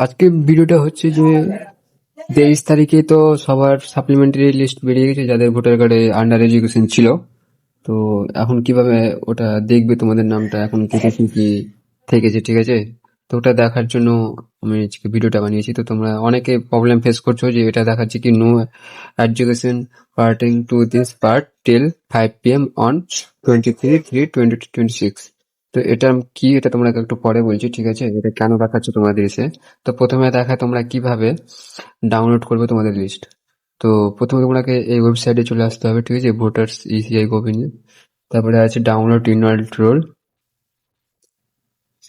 আজকে ভিডিওটা হচ্ছে যে 23 তারিখে তো সবার সাপ্লিমেন্টারি লিস্ট বেরিয়ে গেছে যাদের ভোটার কার্ডে আন্ডার এডুকেশন ছিল। তো এখন কিভাবে ওটা দেখবে তোমাদের নামটা এখন কি কি থেকেছে, ঠিক আছে? তো ওটা দেখার জন্য আমি আজকে ভিডিওটা বানিয়েছি। তো তোমরা অনেকে প্রবলেম ফেস করছো যে এটা দেখাচ্ছে কি no education parting to this part till 5 PM on 23/3/2026। তো এটা কি, এটা তোমরা একটু পরে বলছি, ঠিক আছে? এটা কেন দেখাচ্ছে তোমাদের এসে। তো প্রথমে দেখা তোমরা কিভাবে ডাউনলোড করবে তোমাদের লিস্ট। তো প্রথমে তোমাকে এই ওয়েবসাইটে চলে আসতে হবে, ঠিক আছে? Voters ECI gov.in. তারপরে আছে ডাউনলোড ইনভার্ট রোল।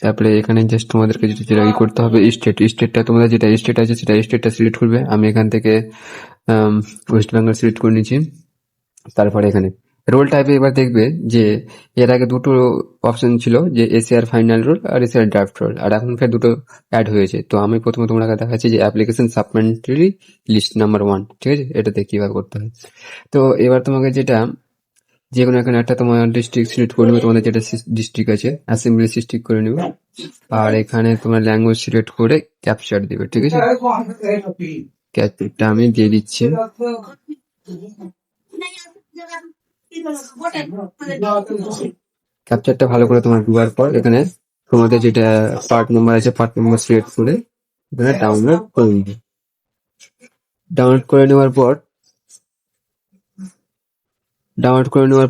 তারপরে এখানে জাস্ট তোমাদেরকে যেটা করতে হবে স্টেটটা তোমাদের যেটা স্টেট আছে সেটা স্টেটটা সিলেক্ট করবে। আমি এখান থেকে ওয়েস্ট বেঙ্গল সিলেক্ট করে নিচ্ছি। তারপরে এখানে রোল টাইপে এবার দেখবে যে এর আগে দুটো অপশন ছিল, যে এসিআর ফাইনাল রোল আর এসিআর ড্রাফট রোল, আর এখন ফের দুটো অ্যাড হয়েছে। তো আমি প্রথমে তোমাকে দেখাচ্ছি যে অ্যাপ্লিকেশন সাপ্লিমেন্টারি লিস্ট নাম্বার 1, ঠিক আছে? এটাতে কিভাবে করতে হয়। তো এবার তোমাকে যেটা যে কোনো এখানে একটা তোমার ডিস্ট্রিক্ট সিলেক্ট করে নেবে, তোমাদের যেটা ডিস্ট্রিক্ট আছে অ্যাসেম্বলি ডিস্ট্রিক্ট করে নেবে। আর এখানে তোমার ল্যাঙ্গুয়েজ সিলেক্ট করে ক্যাপচার দিবে, ঠিক আছে? ক্যাপচারটা আমি দিয়ে দিচ্ছি। ক্যাপচারটা ভালো করে তোমার দেওয়ার পর এখানে তোমাদের যেটা পার্ট নাম্বার আছে পার্ট নাম্বার সিলেক্ট করে এখানে ডাউনলোড করে নিবে। ডাউনলোড করে নেওয়ার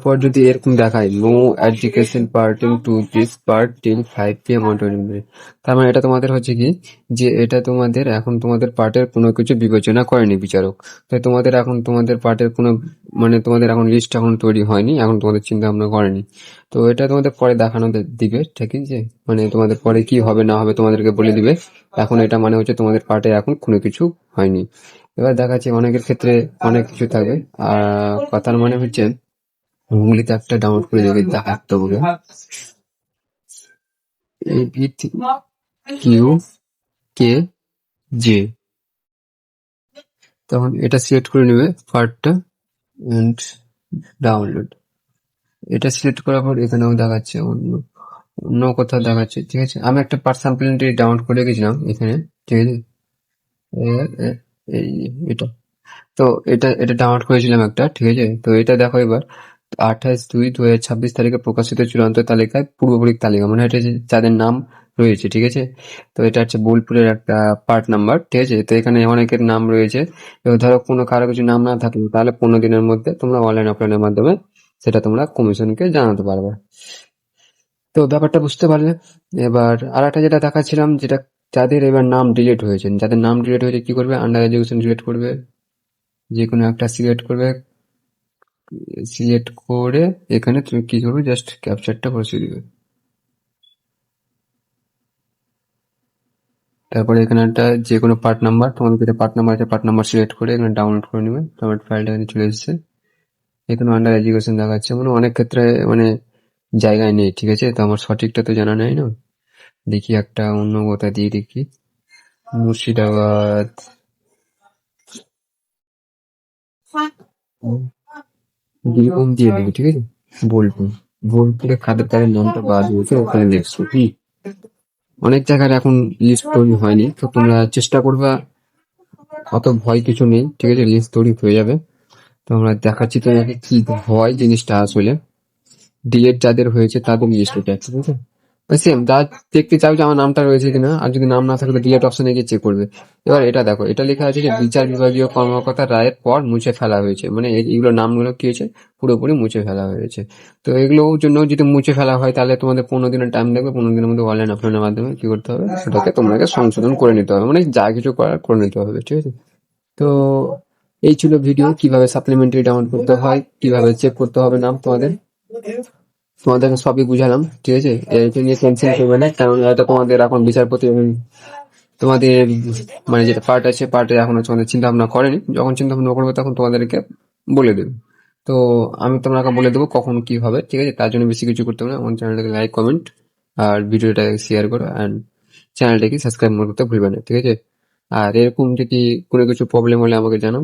পর যদি এরকম দেখায় no education parting to this part till 5 PM on 20, তার মানে এটা তোমাদের হচ্ছে কি যে এটা তোমাদের এখন তোমাদের পার্টের কোনো কিছু বিবেচনা করেনি বিচারক। তাই তোমাদের এখন তোমাদের পার্টের কোনো মানে তোমাদের এখন লিস্ট এখন তৈরি হয়নি, এখন তোমাদের চিন্তা ভাবনা করেনি। তো এটা তোমাদের পরে দেখানো দিবে, ঠিক আছে? মানে তোমাদের পরে কি হবে না হবে তোমাদেরকে বলে দিবে। এখন এটা মানে হচ্ছে তোমাদের পার্টে এখন কোনো কিছু হয়নি। এবার দেখাচ্ছি অনেকের ক্ষেত্রে অনেক কিছু থাকবে। আর কথার মানে হচ্ছে গুগলিতে একটা ডাউনলোড করে দেবে দেখাতে হবে ABQKJ। তখন এটা সিলেক্ট করে নেবে পার্টটা এন্ড ডাউনলোড। এটা সিলেক্ট করার পর এখানেও দেখাচ্ছে অন্য অন্য কোথাও দেখাচ্ছে, ঠিক আছে? আমি একটা পার্ট সাপ্লিমেন্টারি ডাউনলোড করে রেখেছিলাম এখানে, ঠিক আছে? এই এটা, তো এটা এটা ডাউনলোড করেছিলাম একটা, ঠিক আছে? তো এটা দেখো এবার 28/2/2026 তারিখে প্রকাশিত চূড়ান্ত তালিকায় পূর্ববর্তী তালিকা, মানে এটা যে যাদের নাম রয়েছে, ঠিক আছে? তো এটা হচ্ছে বোলপুরের একটা পার্ট নাম্বার, ঠিক আছে? তো এখানে অনেকের নাম রয়েছে। এবার ধরো কোনো কারো কিছু নাম না থাকলে তাহলে 15 দিনের মধ্যে তোমরা অনলাইন অফলাইনের মাধ্যমে সেটা তোমরা কমিশনকে জানাতে পারবে। তো ব্যাপারটা বুঝতে পারলে। এবার আর একটা যেটা দেখাচ্ছিলাম, যেটা যাদের এবার নাম ডিলিট হয়েছে, যাদের নাম ডিলিট হয়েছে কি করবে, আন্ডার এডুকেশন ডিলিট করবে, যে কোনো একটা সিলেক্ট করবে। সিলেক্ট করে এখানে তুমি কি করবে, জাস্ট ক্যাপচারটা বসিয়ে দিবে। তারপরে এখানে একটা যে কোনো পার্ট নাম্বার, তোমাদের যেটা পার্ট নাম্বার আছে পার্ট নাম্বার সিলেক্ট করে এখানে ডাউনলোড করে নেবে। তোমার ফাইলটা এখানে চলে এসেছে। এখানে আন্ডার এডুকেশন দেখাচ্ছে, মানে অনেক ক্ষেত্রে মানে জায়গায় নেই, ঠিক আছে? তো আমার সঠিকটা তো জানা নেই না। দেখি একটা অন্য কোথা দিয়ে দেখি, মুর্শিদাবাদ, বীরভূম দিয়ে দেখি, ঠিক আছে? বোলপুর, বোলপুরে কাদের কাদের নামটা বাদ হয়েছে ওখানে দেখছো কি। অনেক জায়গার এখন লিস্ট তৈরি হয়নি, তো তোমরা চেষ্টা করবা, অত ভয় কিছু নেই, ঠিক আছে? লিস্ট তৈরি হয়ে যাবে। তো আমরা দেখাচ্ছি তোমাকে কি হয় জিনিসটা আসলে। ডিলেট যাদের হয়েছে তাদের লিস্ট এটা, ঠিক আছে? সেম যা দেখতে চাও যে আমার নামটা রয়েছে কিনা, আর যদি নাম না থাকলে ডিলেট অপশনে গিয়ে চেক করবে। এবার এটা দেখো, এটা লেখা আছে যে বিচার বিভাগীয় কর্মকর্তা রায়ের পর মুছে ফেলা হয়েছে, মানে এইগুলো নামগুলো কি হয়েছে, পুরোপুরি মুছে ফেলা হয়েছে। তো এগুলোর জন্য যদি মুছে ফেলা হয় তাহলে তোমাদের 15 দিনের টাইম লাগবে। 15 দিনের মধ্যে অনলাইন অফলাইনের মাধ্যমে কি করতে হবে, সেটাকে তোমাকে সংশোধন করে নিতে হবে, মানে যা কিছু করার করে নিতে হবে, ঠিক আছে? তো এই ছিল ভিডিও, কিভাবে সাপ্লিমেন্টারি ডাউনলোড করতে হয়, কিভাবে চেক করতে হবে নাম তোমাদের। তোমাদেরকে সবই বুঝালাম, ঠিক আছে? এটা নিয়ে টেনশন করবে না, কারণ এটা তোমাদের এখন বিচারপতি তোমাদের মানে যেটা পার্ট আছে পার্টে এখনো তোমাদের চিন্তা ভাবনা করেনি, যখন চিন্তা ভাবনা করবে তখন তোমাদেরকে বলে দেবে। তো আমি তোমাকে বলে দেবো কখন কি হবে, ঠিক আছে? তার জন্য বেশি কিছু করতে হবে না, আমার চ্যানেলটাকে লাইক কমেন্ট আর ভিডিওটা শেয়ার করো, অ্যান্ড চ্যানেলটাকে সাবস্ক্রাইব করতে ভুলবে না, ঠিক আছে? আর এরকম যদি কোনো কিছু প্রবলেম হলে আমাকে জানাও,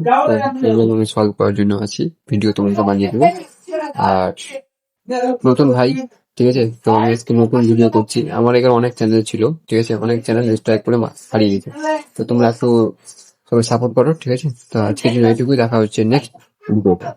প্রবলেম আমি সলভ করার জন্য আছি, ভিডিও তোমাকে বানিয়ে দেবো। আর নতুন ভাই, ঠিক আছে? তো আমি আজকে নতুন ভিডিও করছি। আমার এখানে অনেক চ্যানেল ছিল, ঠিক আছে? অনেক চ্যানেল স্ট্রাইক করে হারিয়ে গেছে। তো তোমরা একটু সবাই সাপোর্ট করো, ঠিক আছে? তো আজকের জন্য এইটুকুই, দেখা হচ্ছে নেক্সট ভিডিওতে।